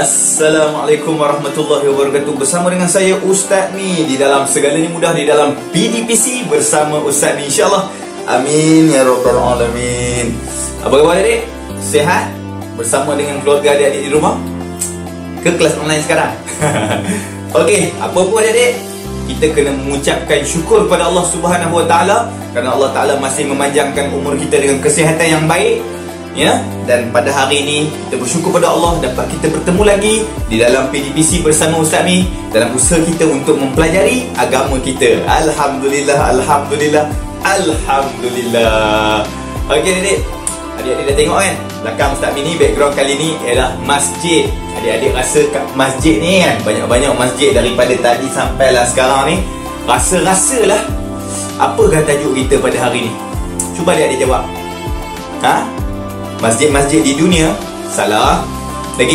Assalamualaikum warahmatullahi wabarakatuh. Bersama dengan saya Ustaz Mi di dalam Segalanya Mudah di dalam PDPC bersama Ustaz Mi, insyaAllah. Amin ya rabbal alamin. Apa khabar adik? Sehat? Bersama dengan keluarga adik-adik di rumah? Ke kelas online sekarang? Okey, apa pun adik-adik, kita kena mengucapkan syukur kepada Allah Subhanahu Wa Taala kerana Allah Taala masih memanjangkan umur kita dengan kesihatan yang baik. Ya, dan pada hari ini kita bersyukur pada Allah dapat kita bertemu lagi di dalam PDPC bersama Ustaz Mi dalam usaha kita untuk mempelajari agama kita. Alhamdulillah, alhamdulillah, alhamdulillah. Okey adik-adik dah tengok kan belakang Ustaz Mi ni, background kali ni ialah masjid. Adik-adik rasa kat masjid ni kan, banyak-banyak masjid daripada tadi sampailah sekarang ni. Rasa-rasalah apakah tajuk kita pada hari ni? Cuba adik-adik jawab. Masjid-masjid di dunia? Salah. Lagi.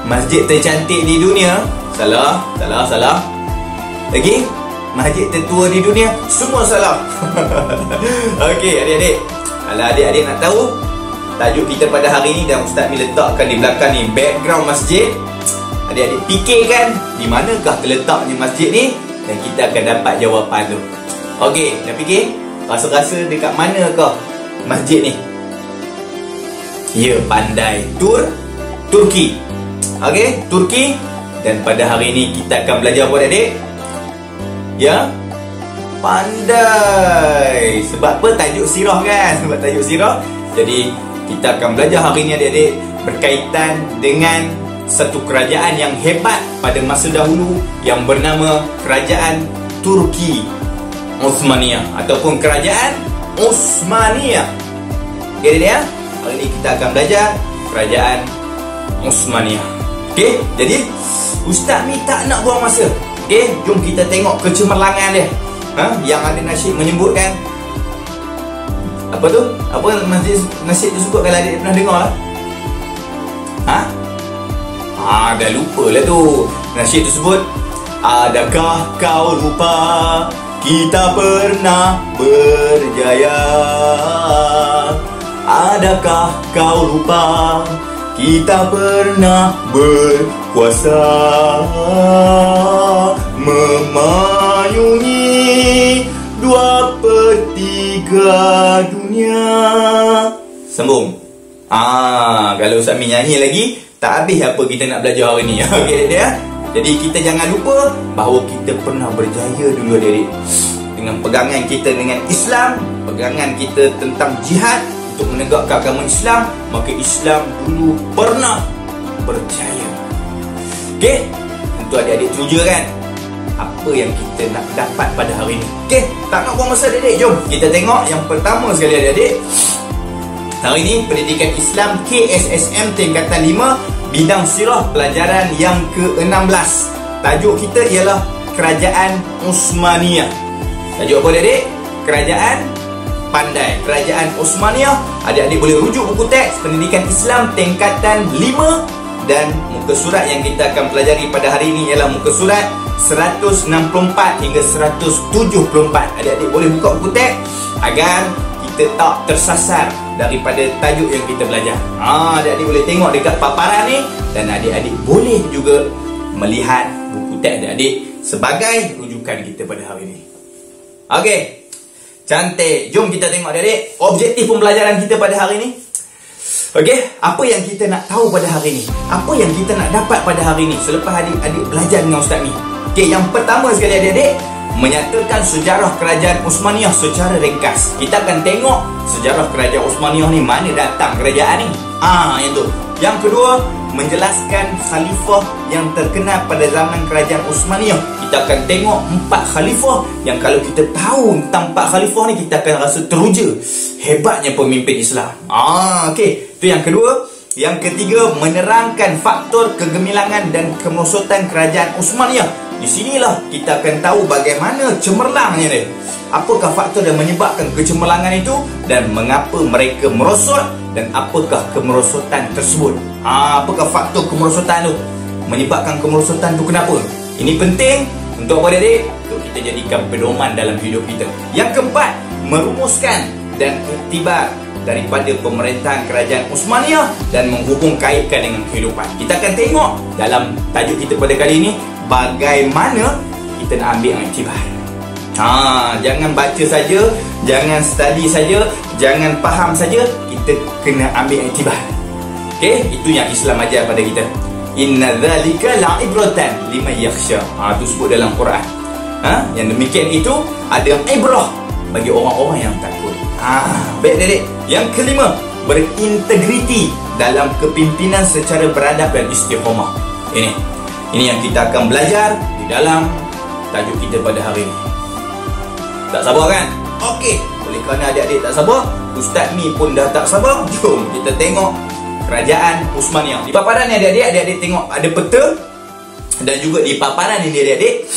Masjid tercantik di dunia? Salah. Lagi? Masjid tertua di dunia? Semua salah. Okey adik-adik, kalau adik-adik nak tahu tajuk kita pada hari ni, dan Ustaz Mi letakkan di belakang ni background masjid, adik-adik fikirkan di manakah terletaknya masjid ni, dan kita akan dapat jawapan tu. Okey, dah fikir? Rasa-rasa dekat manakah masjid ni? Ya, pandai. Turki. Okey, Turki. Dan pada hari ini kita akan belajar apa adik? Ya, pandai. Sebab apa? Tajuk sirah kan? Sebab tajuk sirah. Jadi kita akan belajar hari ini adik-adik berkaitan dengan satu kerajaan yang hebat pada masa dahulu yang bernama Kerajaan Turki Uthmaniyah ataupun Kerajaan Uthmaniyah. Okey adik ya? Hari ini kita akan belajar Kerajaan Uthmaniyah. Okey, jadi Ustaz Mi tak nak buang masa. Okey, jom kita tengok kecemerlangan dia. Yang ada nasyid menyebutkan apa tu? Apa nasyid tersebut kalau adik pernah dengar lah? Dah lupa lah tu. Nasyid tersebut, adakah kau lupa kita pernah berjaya? Adakah kau lupa kita pernah berkuasa, memayungi 2/3 dunia. Sambung. Kalau Ustaz Mi nyanyi lagi, tak habis apa kita nak belajar hari ni. Okey dia. Jadi kita jangan lupa bahawa kita pernah berjaya dulu adik-adik. Dengan pegangan kita dengan Islam, pegangan kita tentang jihad untuk menegakkan agama Islam, maka Islam dulu pernah berjaya. Okey, tentu adik-adik teruja kan apa yang kita nak dapat pada hari ini. Okey, tak nak buang masa adik-adik, jom kita tengok yang pertama sekali adik-adik. Hari ini pendidikan Islam KSSM tingkatan 5 bidang sirah pelajaran yang ke-16. Tajuk kita ialah Kerajaan Uthmaniyah. Tajuk apa adik-adik? Kerajaan pandai. Kerajaan Uthmaniyah. Adik-adik boleh rujuk buku teks pendidikan Islam tingkatan 5, dan muka surat yang kita akan pelajari pada hari ini ialah muka surat 164 hingga 174. Adik-adik boleh buka buku teks agar kita tak tersasar daripada tajuk yang kita belajar. Adik-adik boleh tengok dekat paparan ni, dan adik-adik boleh juga melihat buku teks adik-adik sebagai rujukan kita pada hari ini. Okey, cantik. Jom kita tengok adik-adik objektif pembelajaran kita pada hari ini. Okey, apa yang kita nak tahu pada hari ini? Apa yang kita nak dapat pada hari ini selepas adik-adik belajar dengan Ustaz Mi? Okey, yang pertama sekali adik-adik, menyatakan sejarah Kerajaan Uthmaniyah secara ringkas. Kita akan tengok sejarah Kerajaan Uthmaniyah ni, mana datang kerajaan ni. Yang tu. Yang kedua, menjelaskan khalifah yang terkenal pada zaman Kerajaan Uthmaniyah. Kita akan tengok 4 khalifah yang kalau kita tahu tentang 4 khalifah ni, kita akan rasa teruja hebatnya pemimpin Islam. Okey, itu yang kedua. Yang ketiga, menerangkan faktor kegemilangan dan kemerosotan Kerajaan Uthmaniyah. Di sinilah kita akan tahu bagaimana cemerlangnya dia. Apakah faktor yang menyebabkan kecemerlangan itu, dan mengapa mereka merosot, dan apakah kemerosotan tersebut. Apakah faktor kemerosotan tu? Menyebabkan kemerosotan tu kenapa? Ini penting untuk apa adik-adik? Untuk kita jadikan pedoman dalam hidup kita. Yang keempat, merumuskan dan iktibar daripada pemerintahan kerajaan Osmaniyah dan menghubung kaitkan dengan kehidupan. Kita akan tengok dalam tajuk kita pada kali ini bagaimana kita nak ambil iktibar. Jangan baca saja, jangan study saja, jangan faham saja, kita kena ambil iktibar. Okey, itu yang Islam ajar pada kita. Inna dzalika la'ibratan liman yakhsha. Itu sebut dalam Quran. Yang demikian itu ada ibrah bagi orang-orang yang takut. Baik adik. Yang kelima, berintegriti dalam kepimpinan secara beradab dan istiqamah. Ini yang kita akan belajar di dalam tajuk kita pada hari ini. Tak sabar kan? Okey, oleh kerana adik-adik tak sabar, Ustaz Mi pun dah tak sabar. Jom kita tengok kerajaan Osmaniyah. Di paparan ni adik-adik tengok ada peta, dan juga di paparan ini adik-adik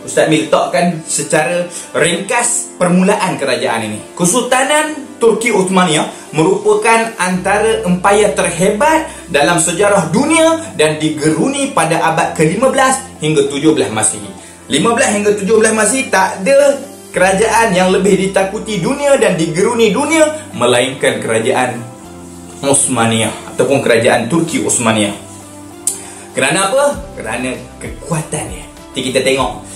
Ustaz Mi letakkan secara ringkas permulaan kerajaan ini. Kesultanan Turki Uthmaniyah merupakan antara empayar terhebat dalam sejarah dunia dan digeruni pada abad ke-15 hingga 17 Masihi. 15 hingga 17 Masihi tak ada kerajaan yang lebih ditakuti dunia dan digeruni dunia melainkan kerajaan Osmaniyah ataupun kerajaan Turki Uthmaniyah. Kerana apa? Kerana kekuatannya. Nanti kita tengok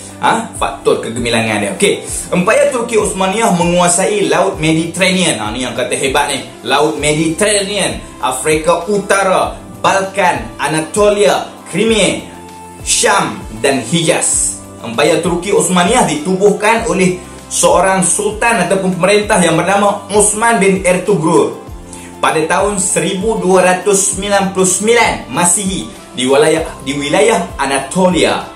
faktor kegemilangan dia. Okey, empayar Turki Uthmaniyah menguasai Laut Mediterranean. Ni yang kata hebat ni. Laut Mediterranean, Afrika Utara, Balkan, Anatolia, Crimea, Syam dan Hijaz. Empayar Turki Uthmaniyah ditubuhkan oleh seorang sultan ataupun pemerintah yang bernama Osman bin Ertugrul pada tahun 1299 Masihi di wilayah Anatolia.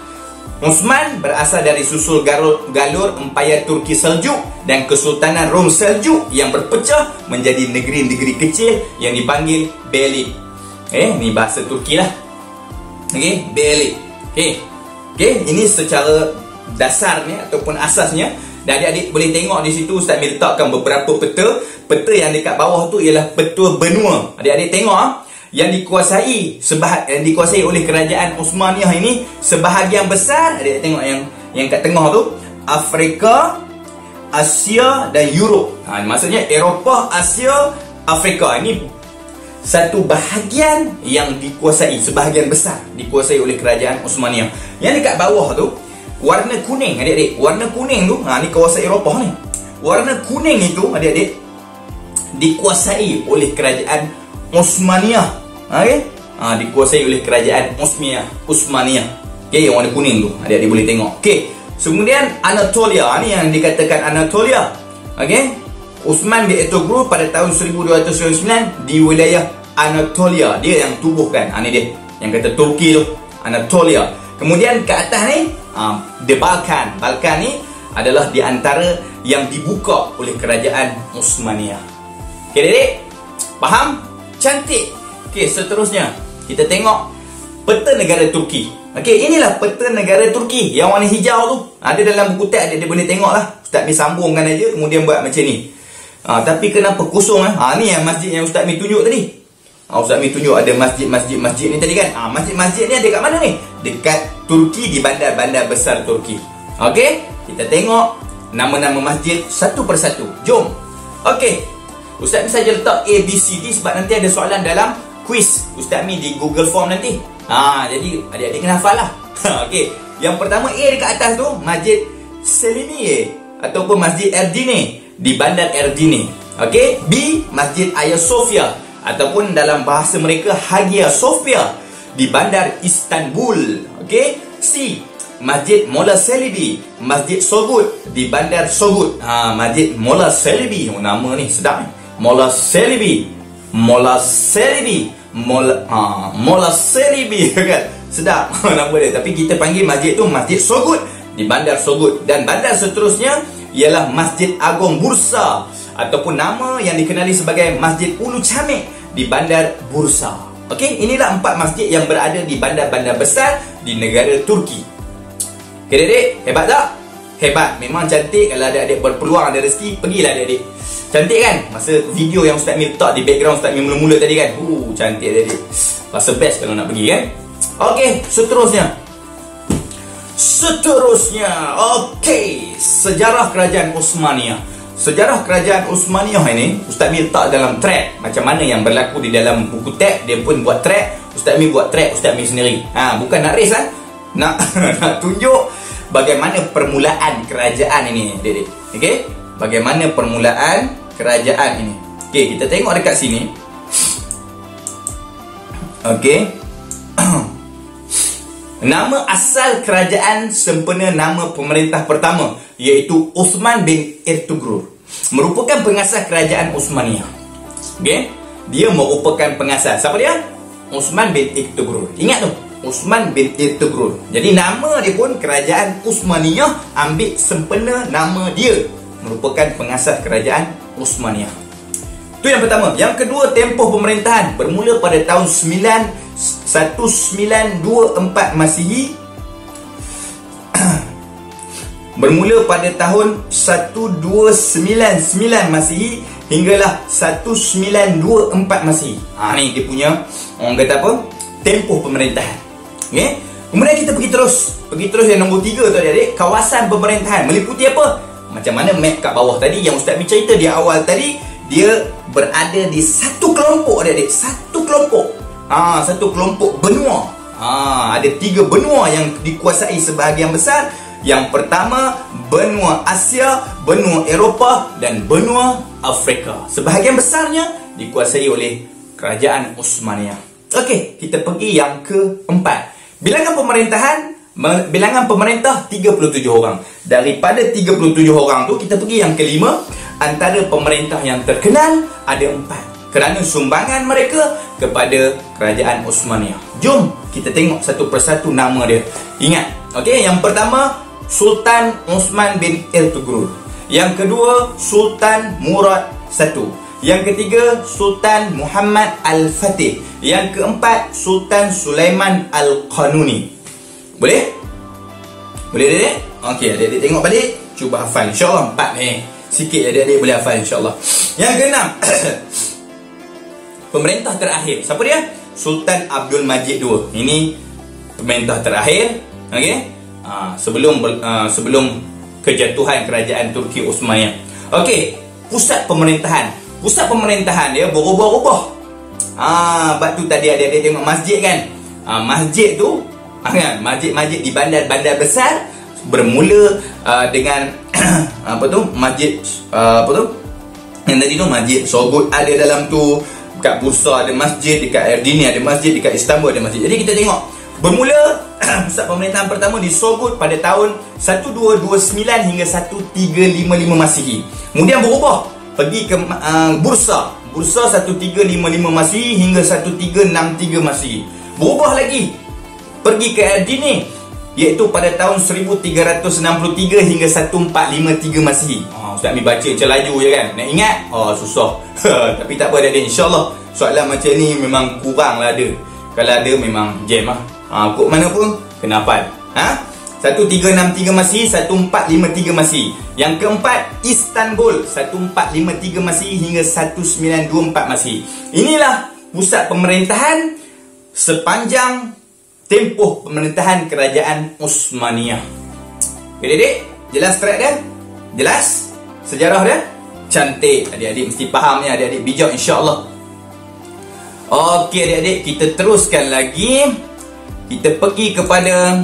Osman berasal dari susul galur empayar Turki Seljuk dan Kesultanan Rom Seljuk yang berpecah menjadi negeri-negeri kecil yang dipanggil Beylik. Ni bahasa Turki lah. Okey, Beylik. Okey, ini secara dasarnya ataupun asasnya. Dan adik-adik boleh tengok di situ Ustaz Mi letakkan beberapa peta. Peta yang dekat bawah tu ialah peta benua. Adik-adik tengok yang dikuasai oleh kerajaan Osmaniyah ini sebahagian besar, adik tengok yang kat tengah tu, Afrika, Asia dan Europe. Maksudnya Eropah, Asia, Afrika. Ini satu bahagian yang dikuasai, sebahagian besar dikuasai oleh kerajaan Osmaniyah. Yang dekat bawah tu warna kuning, adik-adik. Warna kuning tu, ni kawasan Eropah ni. Warna kuning itu, adik-adik, dikuasai oleh kerajaan Osmaniyah. Dikuasai oleh kerajaan Osmaniyah. Yang warna kuning tu, adik-adik boleh tengok. Kemudian Anatolia, ni yang dikatakan Anatolia. Osman bin Ertugrul pada tahun 1299 di wilayah Anatolia. Dia yang tubuhkan. Ni dia yang kata Turki tu, Anatolia. Kemudian ke atas ni the Balkan. Balkan ni adalah di antara yang dibuka oleh kerajaan Osmaniyah. Adik-adik faham? Cantik. Seterusnya kita tengok peta negara Turki. Inilah peta negara Turki yang warna hijau tu. Ada dalam buku teks, dia boleh tengok lah. Ustaz Mi sambungkan aja, kemudian buat macam ni. Tapi kenapa kosong? Ni yang masjid yang Ustaz Mi tunjuk tadi. Ustaz Mi tunjuk ada masjid ni tadi kan. Masjid ni ada kat mana ni? Dekat Turki, di bandar-bandar besar Turki. Kita tengok nama-nama masjid satu persatu. Jom. Ustaz Mi saja letak A, B, C, D sebab nanti ada soalan dalam quiz Ustaz Mi di Google Form nanti. Jadi adik-adik kena hafal lah. Yang pertama A dekat atas tu, Masjid Selimiye ataupun Masjid Erdine di bandar Erdine. B, Masjid Hagia Sophia ataupun dalam bahasa mereka Hagia Sophia di bandar Istanbul. C, Masjid Molla Celebi, Masjid Sogut di bandar Sogut. Masjid Molla Celebi, nama ni sedap ni. Molla Celebi kan, sedap nama dia. Tapi kita panggil masjid tu Masjid Sogut di bandar Sogut. Dan bandar seterusnya ialah Masjid Agung Bursa ataupun nama yang dikenali sebagai Masjid Ulu Camik di bandar Bursa. Inilah 4 masjid yang berada di bandar-bandar besar di negara Turki. Adik-adik, hebat tak? Hebat, memang cantik. Kalau adik-adik berpeluang, ada rezeki, pergilah adik-adik. Cantik kan? Masa video yang Ustaz Mi letak di background Ustaz Mi mula-mula tadi kan. Cantik adik-adik. Rasa best kalau nak pergi kan. Seterusnya. Sejarah kerajaan Osmaniyah. sejarah kerajaan Uthmaniyah ini Ustaz Mi letak dalam track macam mana yang berlaku di dalam buku tag. Dia pun buat track, Ustaz Mi buat track Ustaz Mi sendiri. Bukan nak race lah, nak nak tunjuk bagaimana permulaan kerajaan ini, adik-adik. Okey, bagaimana permulaan kerajaan ini. Okey, kita tengok dekat sini. Okey. Nama asal kerajaan sempena nama pemerintah pertama iaitu Uthman bin Ertugrul, merupakan pengasas kerajaan Uthmaniyah. Okey, dia merupakan pengasas. Siapa dia? Uthman bin Ertugrul. Ingat tu, Uthman bin Ertugrul. Jadi nama dia pun kerajaan Uthmaniyah ambil sempena nama dia, merupakan pengasas kerajaan Uthmaniyah. Itu yang pertama. Yang kedua, tempoh pemerintahan bermula pada tahun 1924 Masihi. Bermula pada tahun 1299 Masihi hinggalah 1924 Masihi. Ni dia punya, orang kata apa, tempoh pemerintahan. Okay? Kemudian kita pergi terus yang nombor 3 tu, adik-adik. Kawasan pemerintahan meliputi apa? Macam mana map kat bawah tadi yang Ustaz Mi cerita di awal tadi. Dia berada di satu kelompok, adik-adik. Satu kelompok. Satu kelompok benua. Ada 3 benua yang dikuasai sebahagian besar. Yang pertama, benua Asia, benua Eropah dan benua Afrika. Sebahagian besarnya dikuasai oleh kerajaan Uthmaniyah. Okey, kita pergi yang keempat. Bilangan pemerintah 37 orang. Daripada 37 orang tu, kita pergi yang kelima. Antara pemerintah yang terkenal ada 4 kerana sumbangan mereka kepada kerajaan Uthmaniyah. Jom kita tengok satu persatu nama dia. Ingat, okey, yang pertama Sultan Uthman bin Ertugrul. Yang kedua Sultan Murad I. Yang ketiga Sultan Muhammad Al-Fatih. Yang keempat Sultan Sulaiman Al-Qanuni. Boleh? Boleh, adik-adik? Okey, adik-adik tengok balik, cuba hafal. InsyaAllah 4 ni. Sikit adik-adik boleh hafal, insyaAllah. Yang keenam, pemerintah terakhir. Siapa dia? Sultan Abdul Majid II. Ini pemerintah terakhir. Okey? Sebelum kejatuhan kerajaan Turki Uthmaniyah. Okey, pusat pemerintahan. Pusat pemerintahan dia berubah-ubah. Sebab tu tadi adik-adik tengok masjid kan? Masjid tu, masjid-masjid di bandar-bandar besar bermula dengan masjid yang tadi tu, masjid Sorgut ada dalam tu, dekat Bursa ada masjid, dekat Erdini ada masjid, dekat Istanbul ada masjid. Jadi kita tengok bermula pusat pemerintahan pertama di Sorgut pada tahun 1229 hingga 1355 Masihi. Kemudian berubah pergi ke Bursa 1355 Masihi hingga 1363 Masihi. Berubah lagi pergi ke Erdini iaitu pada tahun 1363 hingga 1453 Masihi. Ustaz Mi baca macam laju je kan. Nak ingat? Susah. Tapi tak apa, adik-adik. InsyaAllah soalan macam ni memang kurang lah ada. Kalau ada memang jam lah. Kod mana pun kena hafal. 1363 Masihi, 1453 Masihi. Yang keempat Istanbul 1453 Masihi hingga 1924 Masihi. Inilah pusat pemerintahan sepanjang tempoh pemerintahan kerajaan Uthmaniyah. Adik-adik, jelas track dia? Jelas? Sejarah dia? Cantik. Adik-adik mesti faham ni, adik-adik bijak insya-Allah. Okey adik-adik, kita teruskan lagi. Kita pergi kepada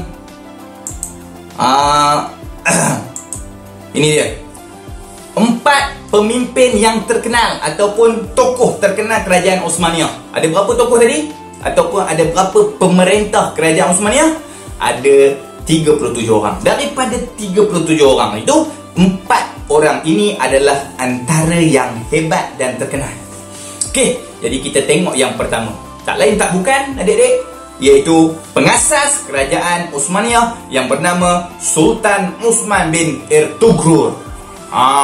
ini dia. 4 pemimpin yang terkenal ataupun tokoh terkenal kerajaan Uthmaniyah. Ada berapa tokoh tadi? Ataupun ada berapa pemerintah kerajaan Uthmaniyah? Ada 37 orang. Daripada 37 orang itu, 4 orang ini adalah antara yang hebat dan terkenal. Okey, jadi kita tengok yang pertama. Tak lain tak bukan, adik-adik, iaitu pengasas kerajaan Uthmaniyah yang bernama Sultan Uthman bin Ertugrul.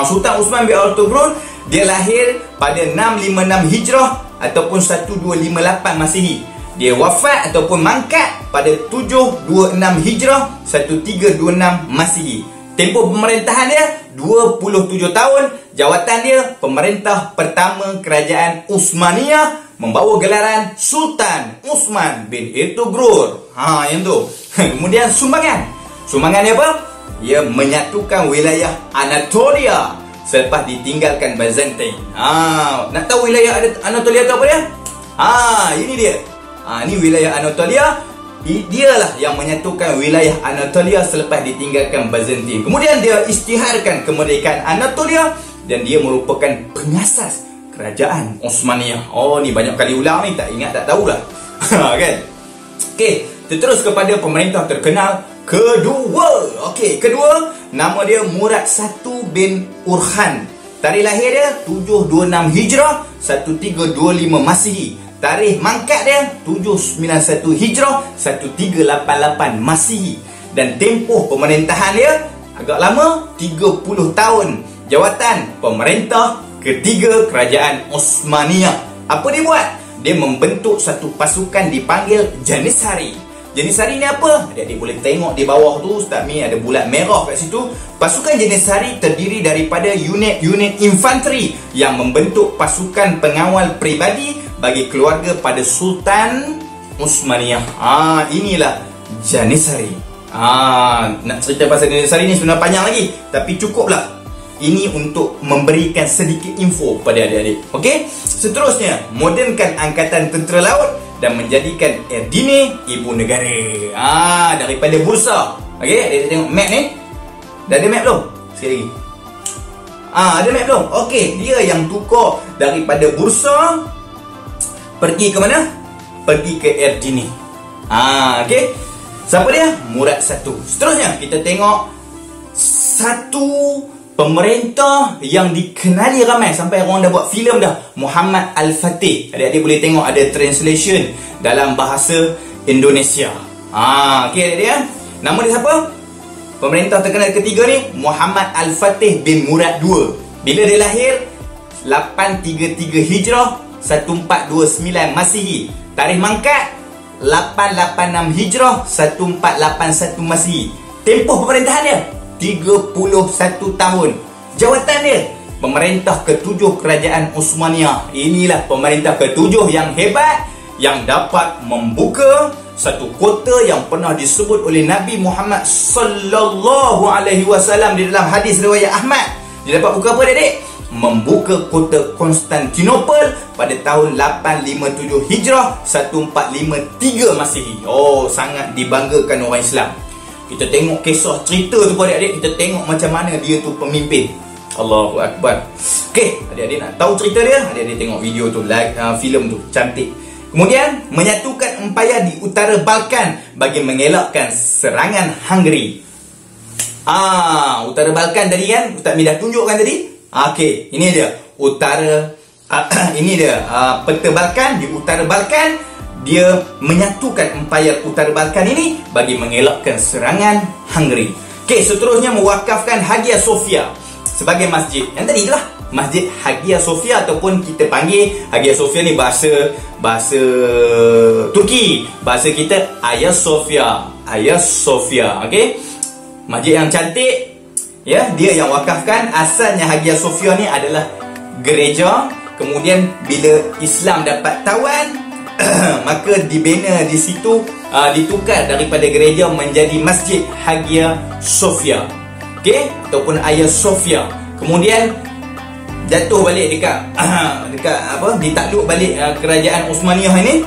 Sultan Uthman bin Ertugrul, dia lahir pada 656 Hijrah ataupun 1258 Masihi. Dia wafat ataupun mangkat pada 726 Hijrah 1326 Masihi. Tempoh pemerintahan dia 27 tahun. Jawatan dia pemerintah pertama kerajaan Uthmaniyah, membawa gelaran Sultan Uthman bin Ertugrul. Yang tu. Kemudian sumbangan. Sumbangan dia apa? Ia menyatukan wilayah Anatolia selepas ditinggalkan Byzantine. Nak tahu wilayah Anatolia tu apa dia? Ini dia. Ini wilayah Anatolia. Dialah yang menyatukan wilayah Anatolia selepas ditinggalkan Byzantine. Kemudian dia isytiharkan kemerdekaan Anatolia dan dia merupakan pengasas kerajaan Osmaniyah. Ni banyak kali ulang ni, tak ingat tak tahulah. Kan? Okey, kita terus kepada pemerintah terkenal kedua. Kedua, nama dia Murad I bin Urkhan. Tarikh lahir dia 726 Hijrah, 1325 Masihi. Tarikh mangkat dia 791 Hijrah, 1388 Masihi. Dan tempoh pemerintahan dia agak lama, 30 tahun. Jawatan pemerintah ketiga kerajaan Osmaniyah. Apa dia buat? Dia membentuk satu pasukan dipanggil Janissary. Janissary ni apa? Adik-adik boleh tengok di bawah tu, Ustaz Mi ada bulat merah kat situ. Pasukan Janissary terdiri daripada unit-unit infanteri yang membentuk pasukan pengawal peribadi bagi keluarga pada Sultan Osmaniyah. Inilah Janissary. Nak cerita pasal Janissary ni sebenarnya panjang lagi, tapi cukuplah. Ini untuk memberikan sedikit info pada adik-adik. Okey? Seterusnya, modernkan angkatan tentera laut dan menjadikan Edirne ibu negara. Daripada Bursa. Okey, adik-adik tengok map ni. Dah ada map belum? Sekali lagi. Ada map belum? Okey, dia yang tukar daripada Bursa pergi ke mana? Pergi ke Edirne. Okey. Siapa dia? Murad I. Seterusnya, kita tengok satu pemerintah yang dikenali ramai sampai orang dah buat filem dah, Muhammad Al-Fatih. Adik-adik boleh tengok ada translation dalam bahasa Indonesia. Okey adik-adik. Nama dia siapa? Pemerintah terkenal ketiga ni Muhammad Al-Fatih bin Murad II. Bila dia lahir? 833 Hijrah, 1429 Masihi. Tarikh mangkat 886 Hijrah, 1481 Masihi. Tempoh pemerintahan dia 31 tahun. Jawatan dia pemerintah ketujuh kerajaan Osmaniyah. Inilah pemerintah ketujuh yang hebat, yang dapat membuka satu kota yang pernah disebut oleh Nabi Muhammad sallallahu alaihi wasallam di dalam hadis riwayat Ahmad. Dia dapat buka apa adik? Membuka kota Konstantinopel pada tahun 857 Hijrah, 1453 Masihi. Sangat dibanggakan orang Islam. Kita tengok kisah cerita tu adik-adik, kita tengok macam mana dia tu pemimpin. Allahu Akbar. Okey, adik-adik nak tahu cerita dia? Adik-adik tengok video tu, filem tu, cantik. Kemudian, menyatukan empayar di utara Balkan bagi mengelakkan serangan Hungary. Utara Balkan tadi kan, Ustaz Mi dah tunjukkan tadi. Okey, ini dia utara ini dia peta Balkan. Di utara Balkan dia menyatukan empayar utara Balkan ini bagi mengelakkan serangan Hungary. Okey, seterusnya mewakafkan Hagia Sophia sebagai masjid. Yang tadi itulah Masjid Hagia Sophia, ataupun kita panggil Hagia Sophia ni bahasa Turki. Bahasa kita Ayasofya. Ayasofya, okey? Masjid yang cantik. Ya, dia yang wakafkan. Asalnya Hagia Sophia ni adalah gereja. Kemudian bila Islam dapat tawan, maka dibina di situ, ditukar daripada gereja menjadi Masjid Hagia Sophia. Okey, ataupun Hagia Sophia. Kemudian jatuh balik dekat ditakluk balik kerajaan Osmaniyah ini,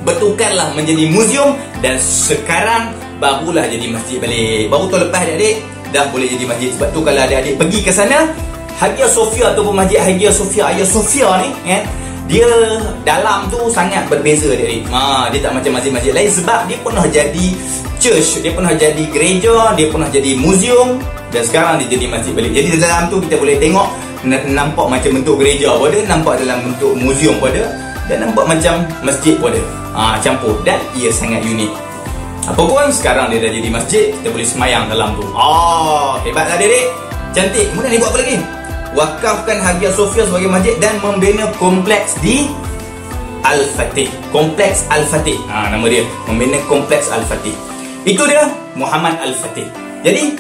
bertukarlah menjadi muzium dan sekarang barulah jadi masjid balik. Baru tahun lepas adik-adik dah boleh jadi masjid. Sebab tu kalau adik-adik pergi ke sana, Hagia Sophia ataupun Masjid Hagia Sophia ni dia dalam tu sangat berbeza adik-adik. Dia tak macam masjid-masjid lain sebab dia pernah jadi church, dia pernah jadi gereja, dia pernah jadi muzium dan sekarang dia jadi masjid balik. Jadi dalam tu kita boleh tengok, nampak macam bentuk gereja pun ada, nampak dalam bentuk muzium pun ada, dan nampak macam masjid pun ada. Campur dan ia sangat unik. Apa pun sekarang dia dah jadi masjid, kita boleh semayang dalam tu. Hebatlah adik-adik. Cantik. Kemudian dia buat apa lagi? Wakafkan Hagia Sophia sebagai masjid dan membina kompleks di Al-Fatih. Kompleks Al-Fatih. Nama dia. Membina kompleks Al-Fatih. Itu dia Muhammad Al-Fatih. Jadi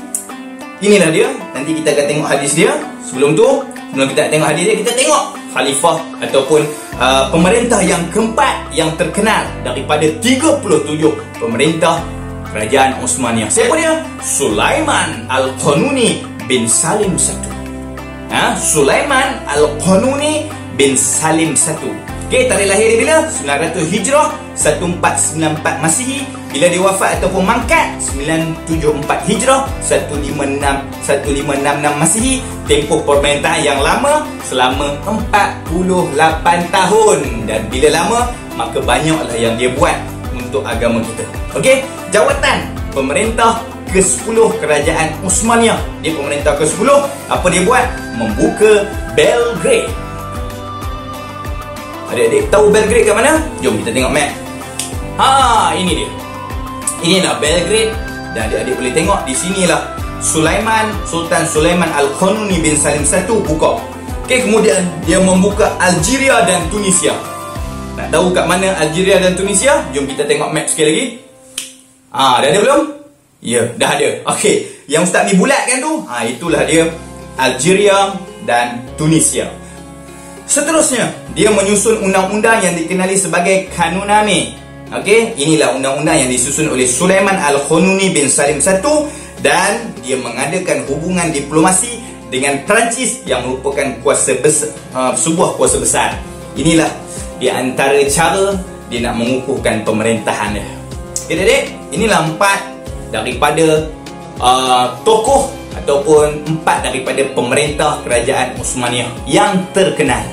inilah dia. Nanti kita akan tengok hadis dia. Sebelum kita tengok hadis dia, kita tengok khalifah ataupun pemerintah yang keempat yang terkenal daripada 37 pemerintah kerajaan Osmaniyah. Siapa dia? Sulaiman Al-Qanuni bin Salim I. Sulaiman Al-Qanuni bin Salim I. Okey, tarikh lahir dia bila? 900 Hijrah, 1494 Masihi. Bila dia wafat ataupun mangkat, 974 Hijrah, 1566 Masihi. Tempoh pemerintahan yang lama selama 48 tahun. Dan bila lama, maka banyaklah yang dia buat untuk agama kita. Okey, jawatan pemerintah ke-10 Kerajaan Osmaniyah. Dia pemerintah ke-10. Apa dia buat? Membuka Belgrade. Adik-adik tahu Belgrade kat mana? Jom kita tengok map. Ini dia. Inilah Belgrade. Dan adik-adik boleh tengok di sinilah Sultan Sulaiman Al-Qanuni bin Salim I buka. Okey, kemudian dia membuka Algeria dan Tunisia. Nak tahu kat mana Algeria dan Tunisia? Jom kita tengok map sekali lagi. Dah ada belum? Ya, dah ada. Okey, yang Ustaz ni bulatkan tu, itulah dia Algeria dan Tunisia. Seterusnya, dia menyusun undang-undang yang dikenali sebagai Kanuname. Okey, inilah undang-undang yang disusun oleh Sulaiman Al-Qanuni bin Salim I, dan dia mengadakan hubungan diplomasi dengan Perancis yang merupakan sebuah kuasa besar. Inilah di antara cara dia nak mengukuhkan pemerintahan dia. Okey, adik, inilah 4 daripada tokoh ataupun 4 daripada pemerintah kerajaan Osmaniyah yang terkenal.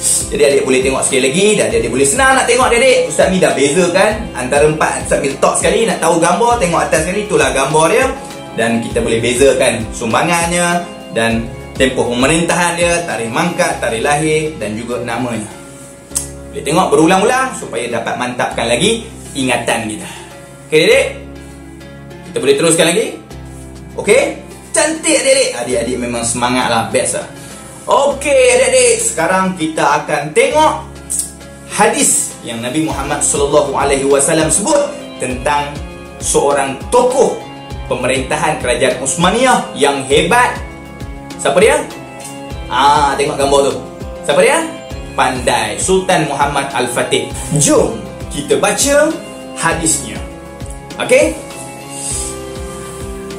Jadi adik boleh tengok sekali lagi, dan adik boleh senang nak tengok adik. Ustaz Mi dah bezakan antara 4. Ustaz Mi letak sekali, nak tahu gambar, tengok atas sekali, itulah gambar dia. Dan kita boleh bezakan sumbangannya dan tempoh pemerintahan dia, tarikh mangkat, tarikh lahir dan juga namanya. Boleh tengok berulang-ulang supaya dapat mantapkan lagi ingatan kita. Okey adik, kita boleh teruskan lagi. Okey, cantik adik-adik. Adik-adik memang semangat lah, best lah. Okey adik-adik, sekarang kita akan tengok hadis yang Nabi Muhammad SAW sebut tentang seorang tokoh pemerintahan kerajaan Osmaniyah yang hebat. Siapa dia? Tengok gambar tu. Siapa dia? Pandai, Sultan Muhammad Al-Fatih. Jom kita baca hadisnya. Okey?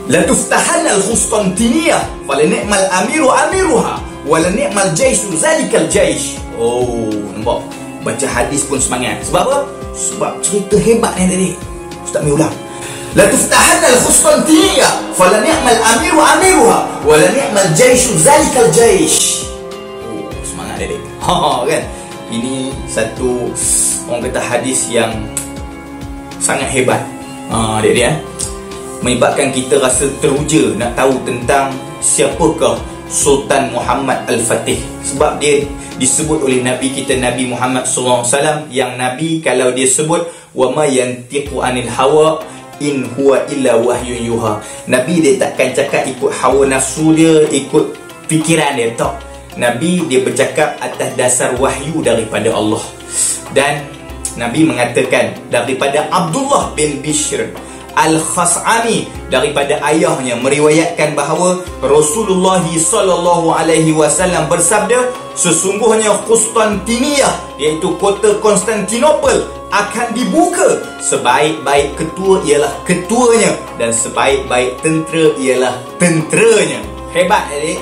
La tuftahanna al-Qustantiniyah fala ni'mal amiru amiruha wala ni'mal jaishu zalikal jaish. Nampak? Baca hadis pun semangat. Sebab apa? Sebab cerita hebat ni tadi. Ustaz Mi ulang. La tuftahanna al-Qustantiniyah fala ni'mal amiru amiruha wala ni'mal jaishu zalikal jaish. Semangat tadi. Kan? Ini satu orang kata hadis yang sangat hebat. Adik-adik menyebabkan kita rasa teruja nak tahu tentang siapakah Sultan Muhammad Al-Fatih. Sebab dia disebut oleh Nabi kita Nabi Muhammad SAW, yang Nabi kalau dia sebut wa ma yantiqu anil hawa in huwa illa wahyun yuha. Nabi dia takkan cakap ikut hawa nafsu dia, ikut fikiran dia, tak. Nabi dia bercakap atas dasar wahyu daripada Allah. Dan Nabi mengatakan daripada Abdullah bin Bishr Al-Khas'ami, daripada ayahnya meriwayatkan bahawa Rasulullah SAW bersabda, sesungguhnya Konstantiniyah, iaitu kota Konstantinopel, akan dibuka. Sebaik-baik ketua ialah ketuanya, dan sebaik-baik tentera ialah tenteranya. Hebat adik.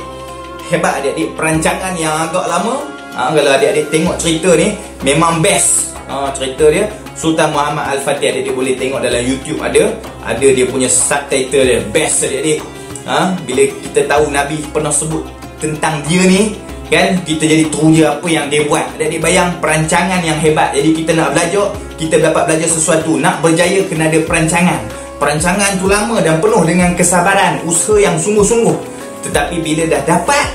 Hebat adik-adik. Perancangan yang agak lama. Kalau adik-adik tengok cerita ni, memang best. Cerita dia Sultan Muhammad Al-Fatih, adik-adik boleh tengok dalam YouTube, ada dia punya subtitle dia. Best adik-adik. Bila kita tahu Nabi pernah sebut tentang dia ni, kan, kita jadi teruja apa yang dia buat. Adik-adik bayang perancangan yang hebat. Jadi kita nak belajar, kita dapat belajar sesuatu. Nak berjaya kena ada perancangan. Perancangan tu lama dan penuh dengan kesabaran, usaha yang sungguh-sungguh. Tetapi bila dah dapat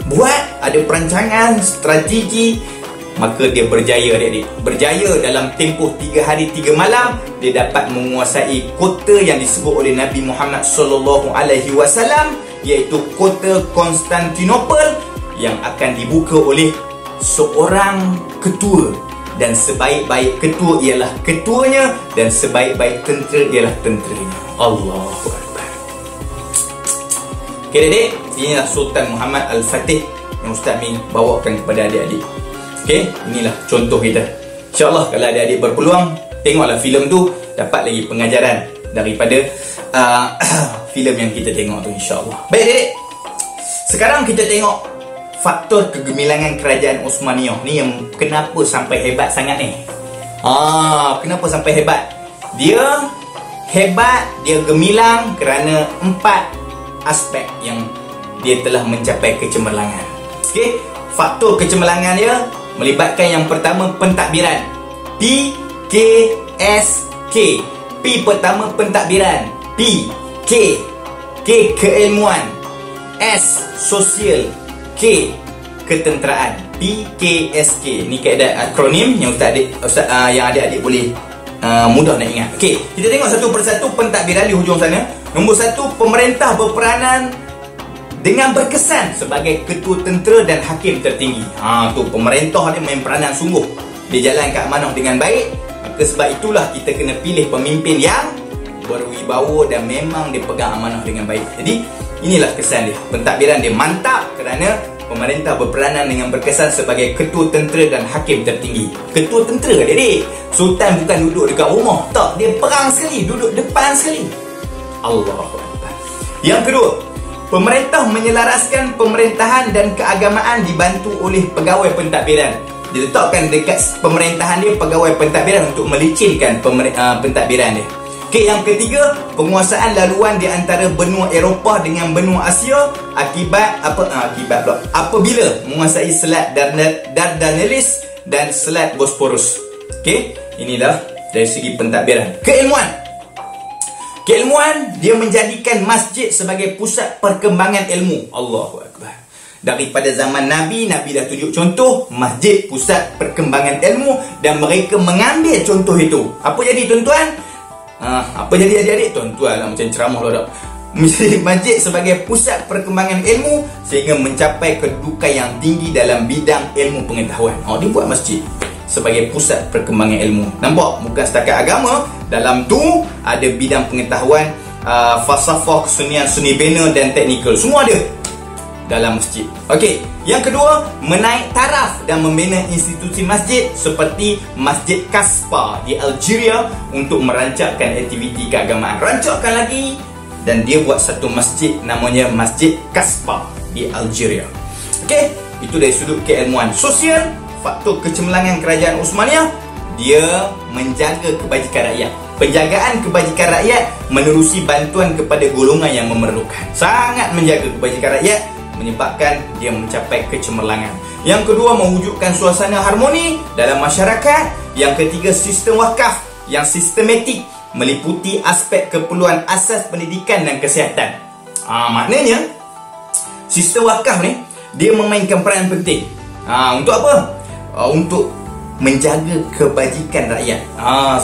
buat, ada perancangan, strategi, maka dia berjaya adik-adik. Berjaya dalam tempoh 3 hari 3 malam, dia dapat menguasai kota yang disebut oleh Nabi Muhammad SAW, iaitu kota Konstantinopel, yang akan dibuka oleh seorang ketua. Dan sebaik-baik ketua ialah ketuanya, dan sebaik-baik tentera ialah tenteranya. Allahu Akbar. Okay adik-adik, inilah Sultan Muhammad Al-Fatih yang Ustaz Mi bawakan kepada adik-adik. Okay, inilah contoh kita. InsyaAllah kalau adik-adik berpeluang, tengoklah filem tu, dapat lagi pengajaran daripada filem yang kita tengok tu, insyaAllah. Baik adik-adik, sekarang kita tengok faktor kegemilangan kerajaan Osmaniyah ni yang kenapa sampai hebat sangat ni. Kenapa sampai hebat? Dia hebat, dia gemilang kerana 4 aspek yang dia telah mencapai kecemerlangan. Okey, faktor kecemerlangan dia melibatkan yang pertama pentadbiran. P, K, S, K. P pertama pentadbiran. P, K. K keilmuan. S sosial. K ketenteraan. P, K, S, K. Ni kaedah akronim yang yang adik-adik boleh mudah nak ingat. Okey, kita tengok satu persatu pentadbiran di hujung sana. Nombor 1, pemerintah berperanan dengan berkesan sebagai ketua tentera dan hakim tertinggi. Tu pemerintah dia main peranan sungguh. Dia jalankan amanah dengan baik. Maka sebab itulah kita kena pilih pemimpin yang berwibawa dan memang dia pegang amanah dengan baik. Jadi inilah kesan dia. Pentadbiran dia mantap kerana pemerintah berperanan dengan berkesan sebagai ketua tentera dan hakim tertinggi. Ketua tentera adik-adik, sultan bukan duduk dekat rumah, tak, dia perang sekali, duduk depan sekali. Allahu Akbar. Yang kedua, pemerintah menyelaraskan pemerintahan dan keagamaan dibantu oleh pegawai pentadbiran. Dia letakkan dekat pemerintahan dia pegawai pentadbiran untuk melicinkan pentadbiran dia. Okey, yang ketiga, penguasaan laluan di antara benua Eropah dengan benua Asia apabila menguasai Selat Dardanelis dan Selat Bosporus. Okey, inilah dari segi pentadbiran. Keilmuan, dia menjadikan masjid sebagai pusat perkembangan ilmu. Allahu Akbar. Daripada zaman Nabi dah tunjuk contoh masjid pusat perkembangan ilmu dan mereka mengambil contoh itu. Apa jadi tuan-tuan? Apa jadi adik-adik? Tuan-tuan lah macam ceramah lah. Masjid sebagai pusat perkembangan ilmu sehingga mencapai kedudukan yang tinggi dalam bidang ilmu pengetahuan. Dia buat masjid sebagai pusat perkembangan ilmu. Nampak? Bukan setakat agama. Dalam tu ada bidang pengetahuan, falsafah, kesenian, seni bina dan teknikal. Semua ada dalam masjid. Okey, yang kedua, menaik taraf dan membina institusi masjid seperti Masjid Kasbah di Algeria untuk merancangkan aktiviti keagamaan. Rancangkan lagi dan dia buat satu masjid namanya Masjid Kasbah di Algeria. Okey, itu dari sudut keilmuan. Sosial, faktor kecemerlangan kerajaan Osmaniyah, dia menjaga kebajikan rakyat. Penjagaan kebajikan rakyat menerusi bantuan kepada golongan yang memerlukan. Sangat menjaga kebajikan rakyat menyebabkan dia mencapai kecemerlangan. Yang kedua, mewujudkan suasana harmoni dalam masyarakat. Yang ketiga, sistem wakaf yang sistematik meliputi aspek keperluan asas pendidikan dan kesihatan. Maknanya sistem wakaf ni dia memainkan peranan penting. Untuk apa? Untuk menjaga kebajikan rakyat.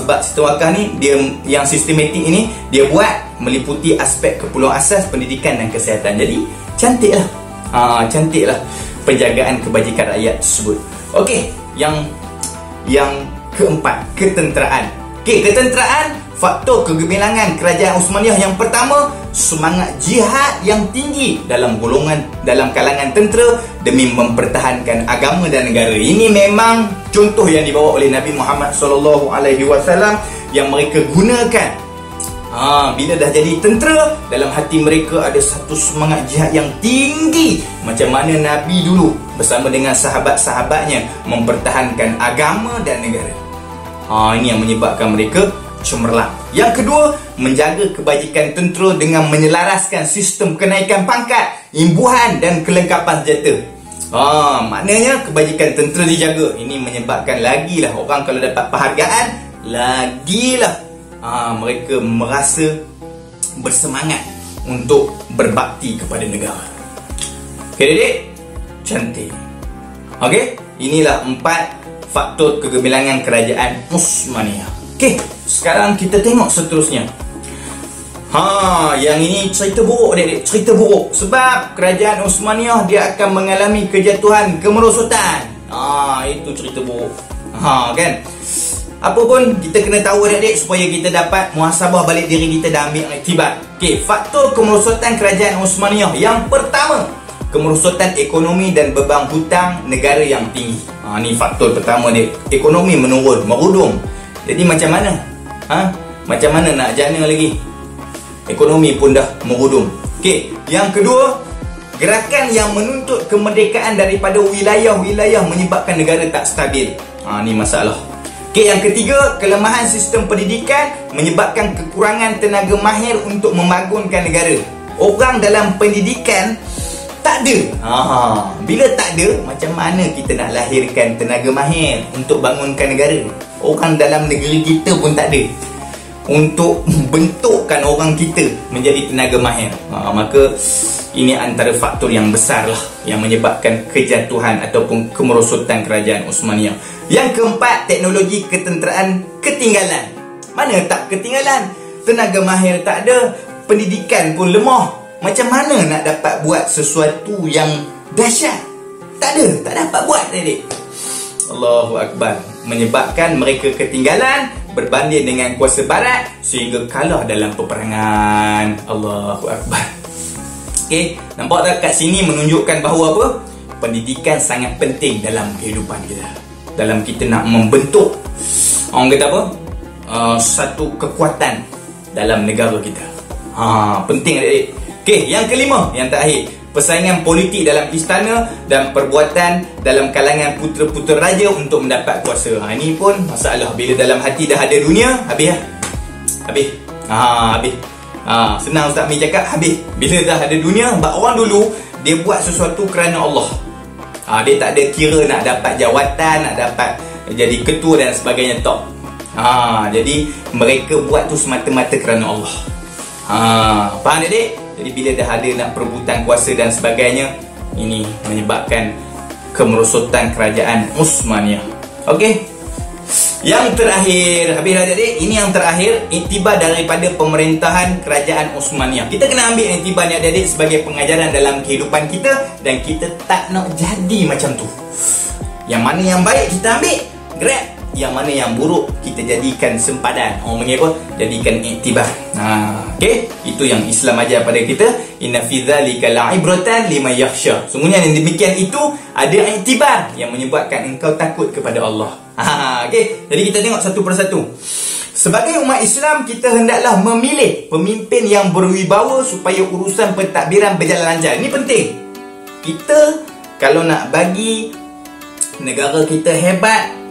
Sebab sistem wakaf ni dia yang sistematik ini dia buat meliputi aspek keperluan asas pendidikan dan kesihatan. Jadi cantiklah. Cantiklah penjagaan kebajikan rakyat tersebut. Okey, yang keempat, ketenteraan. Okey, ketenteraan, faktor kegemilangan kerajaan Osmaniyah yang pertama, semangat jihad yang tinggi dalam kalangan tentera demi mempertahankan agama dan negara. Ini memang contoh yang dibawa oleh Nabi Muhammad SAW yang mereka gunakan. Bila dah jadi tentera, dalam hati mereka ada satu semangat jihad yang tinggi. Macam mana Nabi dulu bersama dengan sahabat-sahabatnya mempertahankan agama dan negara. Ini yang menyebabkan mereka cemerlang. Yang kedua, menjaga kebajikan tentera dengan menyelaraskan sistem kenaikan pangkat, imbuhan dan kelengkapan senjata. Maknanya kebajikan tentera dijaga. Ini menyebabkan lagilah orang kalau dapat penghargaan, lagilah mereka merasa bersemangat untuk berbakti kepada negara. Okey adik, cantik. Okey, inilah 4 faktor kegemilangan kerajaan Osmaniyah. Okey, sekarang kita tengok seterusnya. Yang ini cerita buruk adik-adik, cerita buruk. Sebab kerajaan Osmaniyah dia akan mengalami kejatuhan, kemerosotan. Itu cerita buruk. Kan? Apa pun kita kena tahu adik-adik supaya kita dapat muhasabah balik diri kita dan ambil iktibar. Okey, faktor kemerosotan kerajaan Osmaniyah. Yang pertama, kemerosotan ekonomi dan beban hutang negara yang tinggi. Ni faktor pertama dia. Ekonomi menurun, merudum. Jadi macam mana? Macam mana nak jana lagi? Ekonomi pun dah merudum. Okey, yang kedua, Gerakan yang menuntut kemerdekaan daripada wilayah-wilayah menyebabkan negara tak stabil. Ni masalah. Okey, yang ketiga, kelemahan sistem pendidikan menyebabkan kekurangan tenaga mahir untuk membangunkan negara. Orang dalam pendidikan tak ada. Bila tak ada, macam mana kita nak lahirkan tenaga mahir untuk bangunkan negara? Orang dalam negeri kita pun tak ada untuk bentukkan orang kita menjadi tenaga mahir. Maka ini antara faktor yang besar lah yang menyebabkan kejatuhan ataupun kemerosotan kerajaan Osmaniyah. Yang keempat, teknologi ketenteraan ketinggalan. Mana tak ketinggalan? Tenaga mahir tak ada, pendidikan pun lemah. Macam mana nak dapat buat sesuatu yang dahsyat? Tak ada, tak dapat buat adik. Allahu Akbar. Menyebabkan mereka ketinggalan berbanding dengan kuasa barat sehingga kalah dalam peperangan. Allahu Akbar. Okey, nampak tak kat sini menunjukkan bahawa apa? Pendidikan sangat penting dalam kehidupan kita. Dalam kita nak membentuk, orang kata apa? Satu kekuatan dalam negara kita. Penting adik-adik. Okey, yang kelima, yang terakhir, persaingan politik dalam istana dan perbuatan dalam kalangan putera-putera raja untuk mendapat kuasa. Ini pun masalah. Bila dalam hati dah ada dunia, habis lah. Habis. Habis. Senang Ustaz Mi cakap, habis. Bila dah ada dunia, orang dulu dia buat sesuatu kerana Allah. Dia tak ada kira nak dapat jawatan, nak dapat jadi ketua dan sebagainya, tak. Jadi mereka buat tu semata-mata kerana Allah. Faham adik? Jadi bila dah ada nak perebutan kuasa dan sebagainya, ini menyebabkan kemerosotan kerajaan Osmaniyah. Okey. Yang terakhir, habis dah adik, ini yang terakhir, iktibar daripada pemerintahan kerajaan Osmaniyah. Kita kena ambil iktibar ni adik-adik sebagai pengajaran dalam kehidupan kita, dan kita tak nak jadi macam tu. Yang mana yang baik kita ambil, grab. Yang mana yang buruk kita jadikan sempadan. Orang panggil apa? Jadikan iktibar. Okey, itu yang Islam ajar pada kita. Inna fi dzalika la'ibratan liman yakhsha. Sungguhnya yang demikian itu ada iktibar yang menyebabkan engkau takut kepada Allah. Okey, jadi kita tengok satu persatu. Sebagai umat Islam, kita hendaklah memilih pemimpin yang berwibawa supaya urusan pentadbiran berjalan lancar. Ini penting. Kita kalau nak bagi negara kita hebat,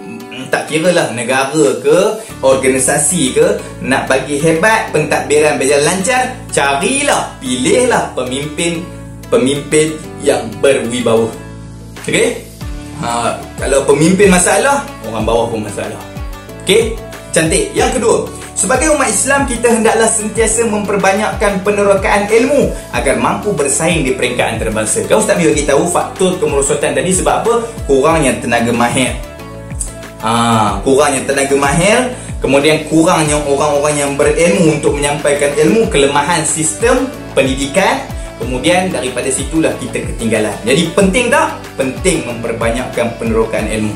tak kira lah negara ke, organisasi ke, nak bagi hebat, pentadbiran berjalan lancar, carilah, pilihlah pemimpin yang berwibawa. Okey? Kalau pemimpin masalah, orang bawah pun masalah. Okey? Cantik. Yang kedua, sebagai umat Islam, kita hendaklah sentiasa memperbanyakkan penerokaan ilmu agar mampu bersaing di peringkat antarabangsa. Kau Ustaz Mi bagi tahu faktor kemerosotan tadi sebab apa? Kurangnya tenaga mahir. Kurangnya tenaga mahir, kemudian kurangnya orang-orang yang berilmu untuk menyampaikan ilmu, kelemahan sistem pendidikan, kemudian daripada situlah kita ketinggalan. Jadi penting tak? Penting memperbanyakkan penerokaan ilmu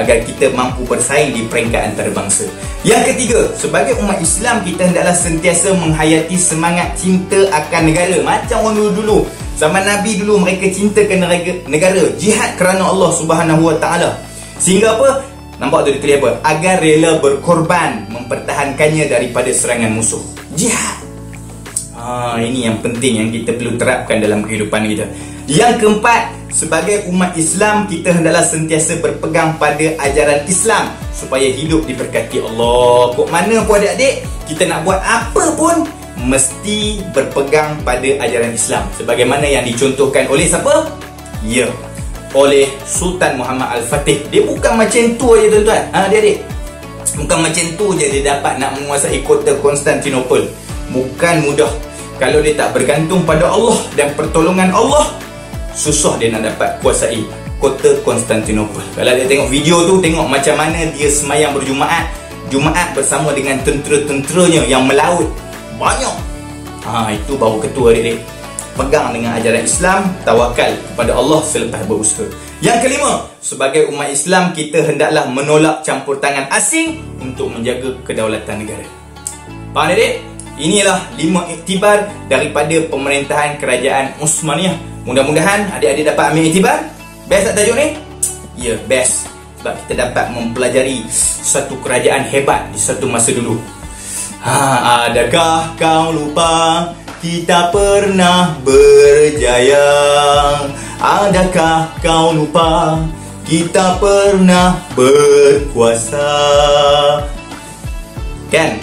agar kita mampu bersaing di peringkat antarabangsa. Yang ketiga, sebagai umat Islam, kita hendaklah sentiasa menghayati semangat cinta akan negara. Macam orang dulu-dulu, zaman Nabi dulu, mereka cintakan negara, jihad kerana Allah Subhanahu Wa Taala. Sehingga apa? Nampak tu dia tulis apa? Agar rela berkorban mempertahankannya daripada serangan musuh. Jihad. Ini yang penting yang kita perlu terapkan dalam kehidupan kita. Yang keempat, sebagai umat Islam, kita hendaklah sentiasa berpegang pada ajaran Islam supaya hidup diberkati Allah. Kok mana pun adik-adik, kita nak buat apa pun mesti berpegang pada ajaran Islam. Sebagaimana yang dicontohkan oleh siapa? Ya, oleh Sultan Muhammad Al-Fatih. Dia bukan macam tu aja tuan-tuan. Adik-adik, bukan macam tu je dia dapat nak menguasai kota Konstantinopel. Bukan mudah. Kalau dia tak bergantung pada Allah dan pertolongan Allah, susah dia nak dapat kuasai kota Konstantinopel. Kalau dia tengok video tu, tengok macam mana dia semayang berjumaat, Jumaat bersama dengan tentera-tenteranya yang melaut banyak. Itu baru ketua adik-adik. Pegang dengan ajaran Islam, tawakal kepada Allah selepas berusaha. Yang kelima, sebagai umat Islam, kita hendaklah menolak campur tangan asing untuk menjaga kedaulatan negara. Faham adik? Inilah 5 iktibar daripada pemerintahan kerajaan Osmaniyah. Mudah-mudahan adik-adik dapat ambil iktibar. Best tak tajuk ni? Ya, best. Sebab kita dapat mempelajari satu kerajaan hebat di satu masa dulu. Adakah kau lupa kita pernah berjaya? Adakah kau lupa kita pernah berkuasa? Kan?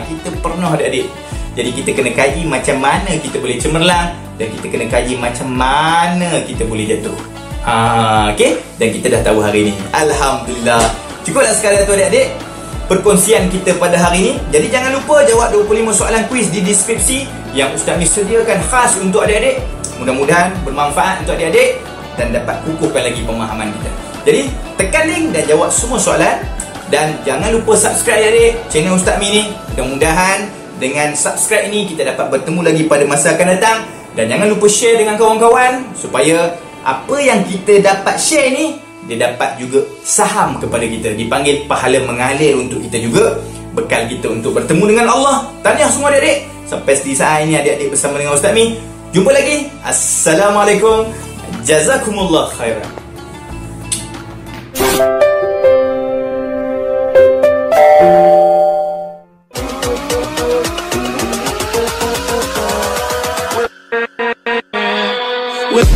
Kita pernah adik-adik. Jadi kita kena kaji macam mana kita boleh cemerlang, dan kita kena kaji macam mana kita boleh jatuh. Okey, dan kita dah tahu hari ni. Alhamdulillah. Cukuplah sekadar tu adik-adik perkongsian kita pada hari ini. Jadi jangan lupa jawab 25 soalan kuis di deskripsi yang Ustaz Mi sediakan khas untuk adik-adik. Mudah-mudahan bermanfaat untuk adik-adik dan dapat kukuhkan lagi pemahaman kita. Jadi tekan link dan jawab semua soalan. Dan jangan lupa subscribe adik channel Ustaz Mi ni. Mudah-mudahan dengan subscribe ni kita dapat bertemu lagi pada masa akan datang. Dan jangan lupa share dengan kawan-kawan supaya apa yang kita dapat share ni, dia dapat juga saham kepada kita. Dipanggil pahala mengalir untuk kita juga. Bekal kita untuk bertemu dengan Allah. Tahniah semua adik-adik. Sampai di saat ini adik-adik bersama dengan Ustaz Mi. Jumpa lagi. Assalamualaikum. Jazakumullah khairan. With